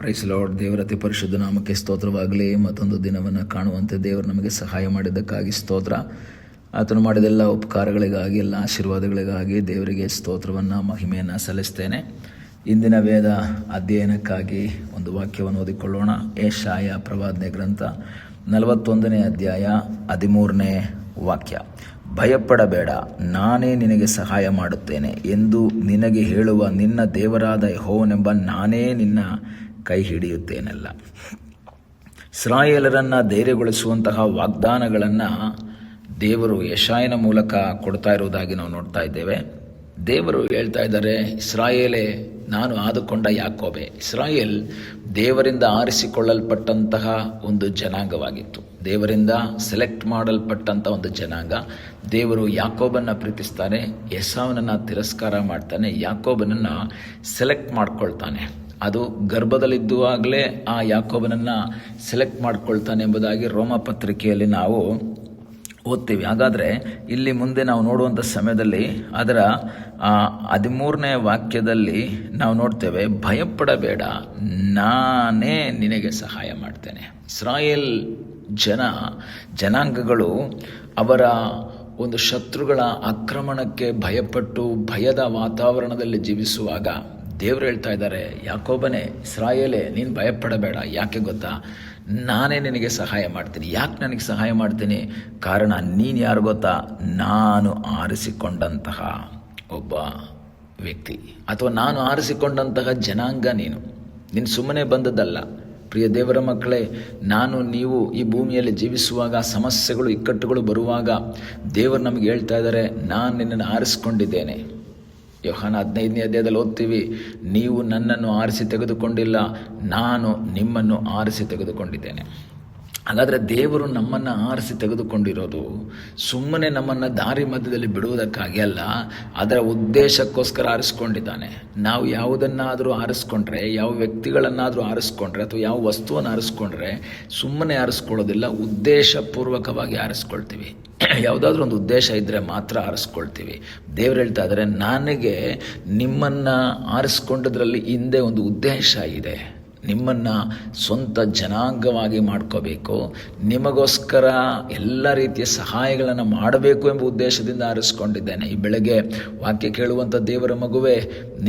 Price lord. ದೇವರ ಅತಿ ಪರಿಶುದ್ಧ ನಾಮಕ್ಕೆ ಸ್ತೋತ್ರವಾಗಲಿ. ಮತ್ತೊಂದು ದಿನವನ್ನು ಕಾಣುವಂತೆ ದೇವರು ನಮಗೆ ಸಹಾಯ ಮಾಡಿದ್ದಕ್ಕಾಗಿ ಸ್ತೋತ್ರ. ಆತನು ಮಾಡಿದೆಲ್ಲ ಉಪಕಾರಗಳಿಗಾಗಿ, ಎಲ್ಲ ಆಶೀರ್ವಾದಗಳಿಗಾಗಿ ದೇವರಿಗೆ ಸ್ತೋತ್ರವನ್ನು, ಮಹಿಮೆಯನ್ನು ಸಲ್ಲಿಸ್ತೇನೆ. ಇಂದಿನ ವೇದ ಅಧ್ಯಯನಕ್ಕಾಗಿ ಒಂದು ವಾಕ್ಯವನ್ನು ಓದಿಕೊಳ್ಳೋಣ. ಯೆಶಾಯ ಪ್ರವಾದನೆ ಗ್ರಂಥ 41ನೇ ಅಧ್ಯಾಯ 13ನೇ ವಾಕ್ಯ. ಭಯಪಡಬೇಡ, ನಾನೇ ನಿನಗೆ ಸಹಾಯ ಮಾಡುತ್ತೇನೆ ಎಂದು ನಿನಗೆ ಹೇಳುವ ನಿನ್ನ ದೇವರಾದ ಯೆಹೋವನೆಂಬ ನಾನೇ ನಿನ್ನ ಕೈ ಹಿಡಿಯುತ್ತೇನಲ್ಲ. ಇಸ್ರಾಯೇಲರನ್ನು ಧೈರ್ಯಗೊಳಿಸುವಂತಹ ವಾಗ್ದಾನಗಳನ್ನು ದೇವರು ಯೆಶಾಯನ ಮೂಲಕ ಕೊಡ್ತಾ ಇರುವುದಾಗಿ ನಾವು ನೋಡ್ತಾ ಇದ್ದೇವೆ. ದೇವರು ಹೇಳ್ತಾ ಇದ್ದಾರೆ, ಇಸ್ರಾಯೇಲೇ ನಾನು ಆದುಕೊಂಡ ಯಾಕೋಬೆ. ಇಸ್ರಾಯೇಲ್ ದೇವರಿಂದ ಆರಿಸಿಕೊಳ್ಳಲ್ಪಟ್ಟಂತಹ ಒಂದು ಜನಾಂಗವಾಗಿತ್ತು. ದೇವರಿಂದ ಸೆಲೆಕ್ಟ್ ಮಾಡಲ್ಪಟ್ಟಂಥ ಒಂದು ಜನಾಂಗ. ದೇವರು ಯಾಕೋಬನ್ನು ಪ್ರೀತಿಸ್ತಾನೆ, ಏಸಾವನನ್ನು ತಿರಸ್ಕಾರ ಮಾಡ್ತಾನೆ, ಯಾಕೋಬನನ್ನು ಸೆಲೆಕ್ಟ್ ಮಾಡ್ಕೊಳ್ತಾನೆ. ಅದು ಗರ್ಭದಲ್ಲಿದ್ದುವಾಗಲೇ ಆ ಯಾಕೋಬನನ್ನು ಸೆಲೆಕ್ಟ್ ಮಾಡ್ಕೊಳ್ತಾನೆ ಎಂಬುದಾಗಿ ರೋಮ ಪತ್ರಿಕೆಯಲ್ಲಿ ನಾವು ಓದ್ತೀವಿ. ಹಾಗಾದರೆ ಇಲ್ಲಿ ಮುಂದೆ ನಾವು ನೋಡುವಂಥ ಸಮಯದಲ್ಲಿ ಅದರ 13ನೇ ವಾಕ್ಯದಲ್ಲಿ ನಾವು ನೋಡ್ತೇವೆ, ಭಯಪಡಬೇಡ, ನಾನೇ ನಿನಗೆ ಸಹಾಯ ಮಾಡ್ತೇನೆ. ಇಸ್ರಾಯೇಲ್ ಜನಾಂಗಗಳು ಅವರ ಒಂದು ಶತ್ರುಗಳ ಆಕ್ರಮಣಕ್ಕೆ ಭಯಪಟ್ಟು ಭಯದ ವಾತಾವರಣದಲ್ಲಿ ಜೀವಿಸುವಾಗ ದೇವರು ಹೇಳ್ತಾ ಇದ್ದಾರೆ, ಯಾಕೋಬನೇ, ಇಸ್ರಾಯೇಲೇ, ನೀನು ಭಯಪಡಬೇಡ. ಯಾಕೆ ಗೊತ್ತಾ? ನಾನೇ ನಿನಗೆ ಸಹಾಯ ಮಾಡ್ತೀನಿ. ಯಾಕೆ ನನಗೆ ಸಹಾಯ ಮಾಡ್ತೀನಿ? ಕಾರಣ ನೀನು ಯಾರು ಗೊತ್ತಾ? ನಾನು ಆರಿಸಿಕೊಂಡಂತಹ ಒಬ್ಬ ವ್ಯಕ್ತಿ, ಅಥವಾ ನಾನು ಆರಿಸಿಕೊಂಡಂತಹ ಜನಾಂಗ. ನೀನು ಸುಮ್ಮನೆ ಬಂದದ್ದಲ್ಲ. ಪ್ರಿಯ ದೇವರ ಮಕ್ಕಳೇ, ನೀವು ಈ ಭೂಮಿಯಲ್ಲಿ ಜೀವಿಸುವಾಗ ಸಮಸ್ಯೆಗಳು, ಇಕ್ಕಟ್ಟುಗಳು ಬರುವಾಗ ದೇವರು ನಮಗೆ ಹೇಳ್ತಾ ಇದ್ದಾರೆ, ನಾನು ನಿನ್ನನ್ನು ಆರಿಸಿಕೊಂಡಿದ್ದೇನೆ. ಯೋಹಾನ 15ನೇ ಅಧ್ಯಾಯದಲ್ಲಿ ಓದ್ತೀವಿ, ನೀವು ನನ್ನನ್ನು ಆರಿಸಿ ತೆಗೆದುಕೊಂಡಿಲ್ಲ, ನಾನು ನಿಮ್ಮನ್ನು ಆರಿಸಿ ತೆಗೆದುಕೊಂಡಿದ್ದೇನೆ. ಹಾಗಾದರೆ ದೇವರು ನಮ್ಮನ್ನು ಆರಿಸಿ ತೆಗೆದುಕೊಂಡಿರೋದು ಸುಮ್ಮನೆ ನಮ್ಮನ್ನು ದಾರಿ ಮಧ್ಯದಲ್ಲಿ ಬಿಡುವುದಕ್ಕಾಗಿ ಅಲ್ಲ, ಅದರ ಉದ್ದೇಶಕ್ಕೋಸ್ಕರ ಆರಿಸ್ಕೊಂಡಿದ್ದಾನೆ. ನಾವು ಯಾವುದನ್ನಾದರೂ ಆರಿಸ್ಕೊಂಡ್ರೆ, ಯಾವ ವ್ಯಕ್ತಿಗಳನ್ನಾದರೂ ಆರಿಸ್ಕೊಂಡ್ರೆ, ಅಥವಾ ಯಾವ ವಸ್ತುವನ್ನು ಆರಿಸ್ಕೊಂಡ್ರೆ ಸುಮ್ಮನೆ ಆರಿಸ್ಕೊಳ್ಳೋದಿಲ್ಲ, ಉದ್ದೇಶಪೂರ್ವಕವಾಗಿ ಆರಿಸ್ಕೊಳ್ತೀವಿ. ಯಾವುದಾದ್ರೂ ಒಂದು ಉದ್ದೇಶ ಇದ್ದರೆ ಮಾತ್ರ ಆರಿಸ್ಕೊಳ್ತೀವಿ. ದೇವರು ಹೇಳ್ತಾ ಇದ್ದಾರೆ, ನನಗೆ ನಿಮ್ಮನ್ನು ಆರಿಸ್ಕೊಂಡದ್ರಲ್ಲಿ ಹಿಂದೆ ಒಂದು ಉದ್ದೇಶ ಇದೆ. ನಿಮ್ಮನ್ನು ಸ್ವಂತ ಜನಾಂಗವಾಗಿ ಮಾಡ್ಕೋಬೇಕು, ನಿಮಗೋಸ್ಕರ ಎಲ್ಲ ರೀತಿಯ ಸಹಾಯಗಳನ್ನು ಮಾಡಬೇಕು ಎಂಬ ಉದ್ದೇಶದಿಂದ ಆರಿಸ್ಕೊಂಡಿದ್ದೇನೆ. ಈ ಬೆಳಗ್ಗೆ ವಾಕ್ಯ ಕೇಳುವಂಥ ದೇವರ ಮಗುವೆ,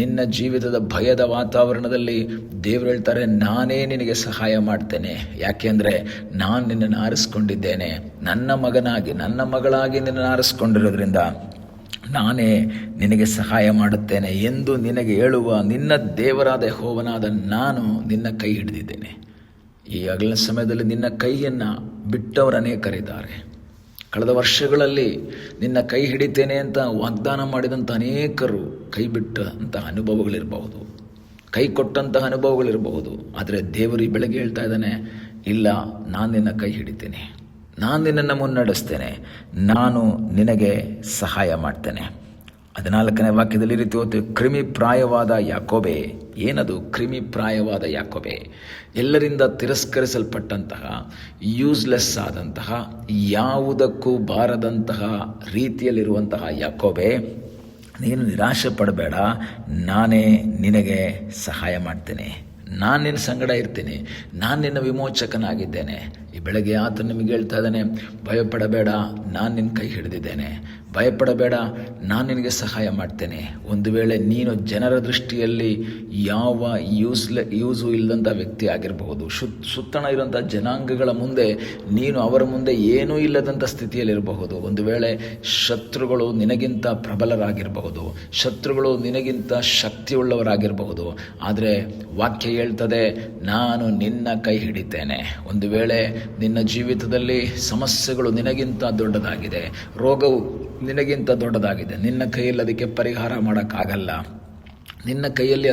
ನಿನ್ನ ಜೀವಿತದ ಭಯದ ವಾತಾವರಣದಲ್ಲಿ ದೇವರು ಹೇಳ್ತಾರೆ, ನಾನೇ ನಿನಗೆ ಸಹಾಯ ಮಾಡ್ತೇನೆ. ಯಾಕೆಂದರೆ ನಾನು ನಿನ್ನನ್ನು ಆರಿಸ್ಕೊಂಡಿದ್ದೇನೆ. ನನ್ನ ಮಗನಾಗಿ, ನನ್ನ ಮಗಳಾಗಿ ನಿನ್ನನ್ನು ಆರಿಸ್ಕೊಂಡಿರೋದ್ರಿಂದ ನಾನೇ ನಿನಗೆ ಸಹಾಯ ಮಾಡುತ್ತೇನೆ ಎಂದು ನಿನಗೆ ಹೇಳುವ ನಿನ್ನ ದೇವರಾದ ಯೆಹೋವನಾದ ನಾನು ನಿನ್ನ ಕೈ ಹಿಡಿದಿದ್ದೇನೆ. ಈ ಹಗಲಿನ ಸಮಯದಲ್ಲಿ ನಿನ್ನ ಕೈಯನ್ನು ಬಿಟ್ಟವರು ಅನೇಕರಿದ್ದಾರೆ. ಕಳೆದ ವರ್ಷಗಳಲ್ಲಿ ನಿನ್ನ ಕೈ ಹಿಡಿತೇನೆ ಅಂತ ವಾಗ್ದಾನ ಮಾಡಿದಂಥ ಅನೇಕರು ಕೈ ಬಿಟ್ಟಂತಹ ಅನುಭವಗಳಿರಬಹುದು, ಕೈ ಕೊಟ್ಟಂತಹ ಅನುಭವಗಳಿರಬಹುದು. ಆದರೆ ದೇವರು ಈ ಬೆಳಗ್ಗೆ ಹೇಳ್ತಾ ಇದ್ದಾನೆ, ಇಲ್ಲ, ನಾನು ನಿನ್ನ ಕೈ ಹಿಡಿತೇನೆ, ನಾನು ನಿನ್ನನ್ನು ಮುನ್ನಡೆಸ್ತೇನೆ, ನಾನು ನಿನಗೆ ಸಹಾಯ ಮಾಡ್ತೇನೆ. 14ನೇ ವಾಕ್ಯದಲ್ಲಿ ಈ ರೀತಿ ಓದ್ತೀವಿ, ಕ್ರಿಮಿಪ್ರಾಯವಾದ ಯಾಕೋಬೆ. ಏನದು ಕ್ರಿಮಿಪ್ರಾಯವಾದ ಯಾಕೋಬೆ? ಎಲ್ಲರಿಂದ ತಿರಸ್ಕರಿಸಲ್ಪಟ್ಟಂತಹ, ಯೂಸ್ಲೆಸ್ ಆದಂತಹ, ಯಾವುದಕ್ಕೂ ಬಾರದಂತಹ ರೀತಿಯಲ್ಲಿರುವಂತಹ ಯಾಕೋಬೆ, ನೀನು ನಿರಾಶೆ ಪಡಬೇಡ, ನಾನೇ ನಿನಗೆ ಸಹಾಯ ಮಾಡ್ತೇನೆ, ನಾನು ನಿನ್ನ ಸಂಗಡ ಇರ್ತೀನಿ, ನಾನು ನಿನ್ನ ವಿಮೋಚಕನಾಗಿದ್ದೇನೆ. ಈ ಬೆಳಗ್ಗೆ ಆತನು ನಿಮಗೆ ಹೇಳ್ತಾ ಇದ್ದಾನೆ, ಭಯಪಡಬೇಡ, ನಾನು ನಿನ್ನ ಕೈ ಹಿಡಿದಿದ್ದೇನೆ, ಭಯಪಡಬೇಡ, ನಾನು ನಿನಗೆ ಸಹಾಯ ಮಾಡ್ತೇನೆ. ಒಂದು ವೇಳೆ ನೀನು ಜನರ ದೃಷ್ಟಿಯಲ್ಲಿ ಯಾವ ಯೂಸು ಇಲ್ಲದಂಥ ವ್ಯಕ್ತಿ ಆಗಿರಬಹುದು, ಸುತ್ತಣ ಇರುವಂಥ ಜನಾಂಗಗಳ ಮುಂದೆ ನೀನು ಅವರ ಮುಂದೆ ಏನೂ ಇಲ್ಲದಂಥ ಸ್ಥಿತಿಯಲ್ಲಿರಬಹುದು. ಒಂದು ವೇಳೆ ಶತ್ರುಗಳು ನಿನಗಿಂತ ಪ್ರಬಲರಾಗಿರಬಹುದು, ಶತ್ರುಗಳು ನಿನಗಿಂತ ಶಕ್ತಿಯುಳ್ಳವರಾಗಿರಬಹುದು. ಆದರೆ ವಾಕ್ಯ ಹೇಳ್ತದೆ, ನಾನು ನಿನ್ನ ಕೈ ಹಿಡಿತೇನೆ. ಒಂದು ವೇಳೆ ನಿನ್ನ ಜೀವಿತದಲ್ಲಿ ಸಮಸ್ಯೆಗಳು ನಿನಗಿಂತ ದೊಡ್ಡದಾಗಿದೆ, ರೋಗವು ನಿನಗಿಂತ ದೊಡ್ಡದಾಗಿದೆ, ನಿನ್ನ ಕೈಯಲ್ಲಿ ಅದಕ್ಕೆ ಪರಿಹಾರ ಮಾಡೋಕ್ಕಾಗಲ್ಲ, ನಿನ್ನ ಕೈಯಲ್ಲಿ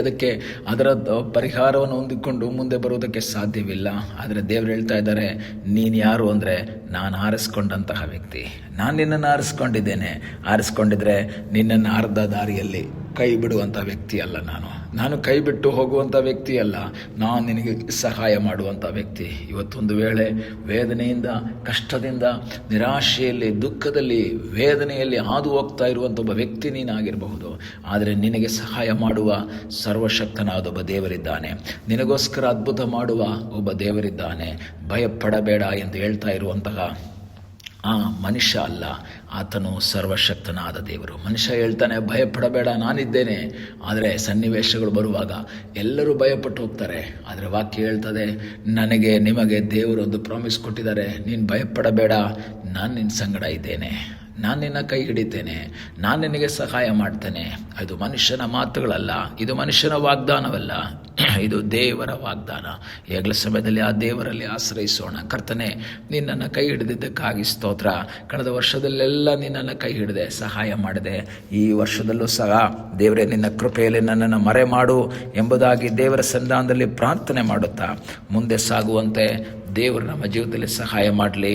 ಅದರ ಪರಿಹಾರವನ್ನು ಹೊಂದಿಕೊಂಡು ಮುಂದೆ ಬರುವುದಕ್ಕೆ ಸಾಧ್ಯವಿಲ್ಲ. ಆದರೆ ದೇವರು ಹೇಳ್ತಾ ಇದ್ದಾರೆ, ನೀನು ಯಾರು ಅಂದರೆ ನಾನು ಆರಿಸ್ಕೊಂಡಂತಹ ವ್ಯಕ್ತಿ, ನಾನು ನಿನ್ನನ್ನು ಆರಿಸ್ಕೊಂಡಿದ್ದೇನೆ. ಆರಿಸ್ಕೊಂಡಿದ್ರೆ ನಿನ್ನನ್ನು ಅರ್ಧ ದಾರಿಯಲ್ಲಿ ಕೈ ಬಿಡುವಂಥ ವ್ಯಕ್ತಿ ಅಲ್ಲ ನಾನು. ನಾನು ಕೈ ಬಿಟ್ಟು ಹೋಗುವಂಥ ವ್ಯಕ್ತಿ ಅಲ್ಲ, ನಾನು ನಿನಗೆ ಸಹಾಯ ಮಾಡುವಂಥ ವ್ಯಕ್ತಿ. ಇವತ್ತೊಂದು ವೇಳೆ ವೇದನೆಯಿಂದ, ಕಷ್ಟದಿಂದ, ನಿರಾಶೆಯಲ್ಲಿ, ದುಃಖದಲ್ಲಿ, ವೇದನೆಯಲ್ಲಿ ಹಾದು ಹೋಗ್ತಾ ಇರುವಂಥ ಒಬ್ಬ ವ್ಯಕ್ತಿ ನೀನಾಗಿರಬಹುದು. ಆದರೆ ನಿನಗೆ ಸಹಾಯ ಮಾಡುವ ಸರ್ವಶಕ್ತನಾದ ಒಬ್ಬ ದೇವರಿದ್ದಾನೆ. ನಿನಗೋಸ್ಕರ ಅದ್ಭುತ ಮಾಡುವ ಒಬ್ಬ ದೇವರಿದ್ದಾನೆ. ಭಯಪಡಬೇಡ ಎಂದು ಹೇಳ್ತಾ ಇರುವಂತಹ ಆ ಮನುಷ್ಯ ಅಲ್ಲ, ಆತನು ಸರ್ವಶಕ್ತನಾದ ದೇವರು. ಮನುಷ್ಯ ಹೇಳ್ತಾನೆ ಭಯಪಡಬೇಡ ನಾನಿದ್ದೇನೆ, ಆದರೆ ಸನ್ನಿವೇಶಗಳು ಬರುವಾಗ ಎಲ್ಲರೂ ಭಯಪಟ್ಟು ಹೋಗ್ತಾರೆ. ಆದರೆ ವಾಕ್ಯ ಹೇಳ್ತದೆ, ನನಗೆ ನಿಮಗೆ ದೇವರೊಂದು ಪ್ರಾಮಿಸ್ ಕೊಟ್ಟಿದ್ದಾರೆ, ನೀನು ಭಯಪಡಬೇಡ, ನಾನು ನಿನ್ನ ಸಂಗಡ ಇದ್ದೇನೆ, ನಾನು ನಿನ್ನ ಕೈ ಹಿಡಿತೇನೆ, ನಾನು ನಿನಗೆ ಸಹಾಯ ಮಾಡ್ತೇನೆ. ಇದು ಮನುಷ್ಯನ ಮಾತುಗಳಲ್ಲ, ಇದು ಮನುಷ್ಯನ ವಾಗ್ದಾನವಲ್ಲ, ಇದು ದೇವರ ವಾಗ್ದಾನ. ಈಗಲ ಸಮಯದಲ್ಲಿ ಆ ದೇವರಲ್ಲಿ ಆಶ್ರಯಿಸೋಣ. ಕರ್ತನೆ, ನಿನ್ನನ್ನು ಕೈ ಹಿಡಿದಿದ್ದಕ್ಕಾಗಿ ಸ್ತೋತ್ರ. ಕಳೆದ ವರ್ಷದಲ್ಲೆಲ್ಲ ನಿನ್ನನ್ನು ಕೈ ಹಿಡಿದೆ, ಸಹಾಯ ಮಾಡಿದೆ. ಈ ವರ್ಷದಲ್ಲೂ ಸಹ ದೇವರೇ ನಿನ್ನ ಕೃಪೆಯಲ್ಲಿ ನನ್ನನ್ನು ಮರೆ ಮಾಡು ಎಂಬುದಾಗಿ ದೇವರ ಸನ್ನಿಧಾನದಲ್ಲಿ ಪ್ರಾರ್ಥನೆ ಮಾಡುತ್ತಾ ಮುಂದೆ ಸಾಗುವಂತೆ ದೇವರು ನಮ್ಮ ಜೀವಿತದಲ್ಲಿ ಸಹಾಯ ಮಾಡಲಿ.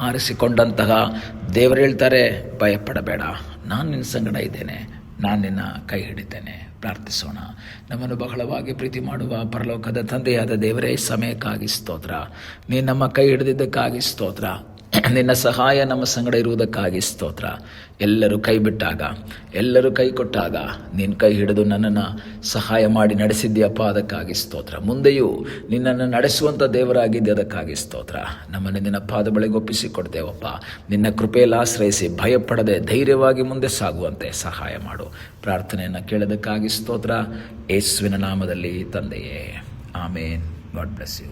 ಆರಿಸಿಕೊಂಡಂತಹ ದೇವರು ಹೇಳ್ತಾರೆ, ಭಯಪಡಬೇಡ, ನಾನು ನಿನ್ನ ಸಂಗಡ ಇದ್ದೇನೆ, ನಾನು ನಿನ್ನ ಕೈ ಹಿಡಿತೇನೆ. ಪ್ರಾರ್ಥಿಸೋಣ. ನಮ್ಮನ್ನು ಬಹಳವಾಗಿ ಪ್ರೀತಿ ಮಾಡುವ ಪರಲೋಕದ ತಂದೆಯಾದ ದೇವರೇ, ಸಮಯಕ್ಕಾಗಿ ಸ್ತೋತ್ರ. ನೀನು ನಮ್ಮ ಕೈ ಹಿಡಿದಿದ್ದಕ್ಕಾಗಿ ಸ್ತೋತ್ರ. ನಿನ್ನ ಸಹಾಯ ನಮ್ಮ ಸಂಗಡ ಇರುವುದಕ್ಕಾಗಿ ಸ್ತೋತ್ರ. ಎಲ್ಲರೂ ಕೈ ಬಿಟ್ಟಾಗ, ಎಲ್ಲರೂ ಕೈ ಕೊಟ್ಟಾಗ ನೀನು ಕೈ ಹಿಡಿದು ನನ್ನನ್ನು ಸಹಾಯ ಮಾಡಿ ನಡೆಸಿದ್ದೀಯಪ್ಪ, ಅದಕ್ಕಾಗಿ ಸ್ತೋತ್ರ. ಮುಂದೆಯೂ ನಿನ್ನನ್ನು ನಡೆಸುವಂಥ ದೇವರಾಗಿದ್ದೆ, ಅದಕ್ಕಾಗಿ ಸ್ತೋತ್ರ. ನಮ್ಮನ್ನು ನಿನ್ನ ಪಾದ ಬಳಿಗೆ ಒಪ್ಪಿಸಿಕೊಡ್ತೇವಪ್ಪ. ನಿನ್ನ ಕೃಪೆಯಲ್ಲಿ ಆಶ್ರಯಿಸಿ ಭಯಪಡದೆ ಧೈರ್ಯವಾಗಿ ಮುಂದೆ ಸಾಗುವಂತೆ ಸಹಾಯ ಮಾಡು. ಪ್ರಾರ್ಥನೆಯನ್ನು ಕೇಳೋದಕ್ಕಾಗಿ ಸ್ತೋತ್ರ. ಯೇಸುವಿನ ನಾಮದಲ್ಲಿ ತಂದೆಯೇ, ಆಮೇನ್. God bless you.